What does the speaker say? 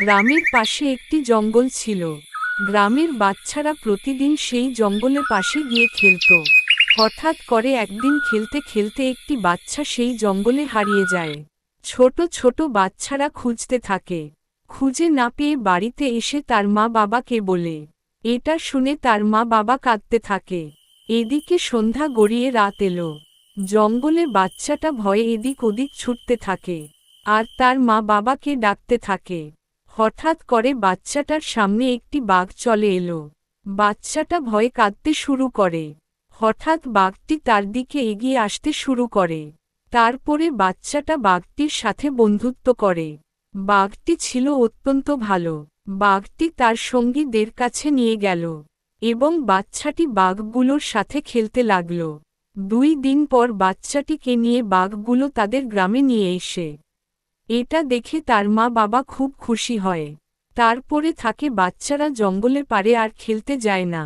গ্রামের পাশে একটি জঙ্গল ছিল। গ্রামের বাচ্চারা প্রতিদিন সেই জঙ্গলের পাশে গিয়ে খেলত। হঠাৎ করে একদিন খেলতে খেলতে একটি বাচ্চা সেই জঙ্গলে হারিয়ে যায়। ছোট ছোট বাচ্চারা খুঁজতে থাকে। খুঁজে না পেয়ে বাড়িতে এসে তার মা বাবাকে বলে। এটা শুনে তার মা বাবা কাঁদতে থাকে। এদিকে সন্ধ্যা গড়িয়ে রাত এলো। জঙ্গলে বাচ্চাটা ভয়ে এদিক ওদিক ছুটতে থাকে আর তার মা বাবাকে ডাকতে থাকে। হঠাৎ করে বাচ্চাটার সামনে একটি বাঘ চলে এলো। বাচ্চাটা ভয়ে কাঁদতে শুরু করে। হঠাৎ বাঘটি তার দিকে এগিয়ে আসতে শুরু করে। তারপরে বাচ্চাটা বাঘটির সাথে বন্ধুত্ব করে। বাঘটি ছিল অত্যন্ত ভালো। বাঘটি তার সঙ্গীদের কাছে নিয়ে গেল এবং বাচ্চাটি বাঘগুলোর সাথে খেলতে লাগল। 2 দিন পর বাচ্চাটিকে নিয়ে বাঘগুলো তাদের গ্রামে নিয়ে এসে এটা দেখে তার মা বাবা খুব খুশি হয়। তারপরে থাকে বাচ্চারা জঙ্গলের পাড়ে আর খেলতে যায় না।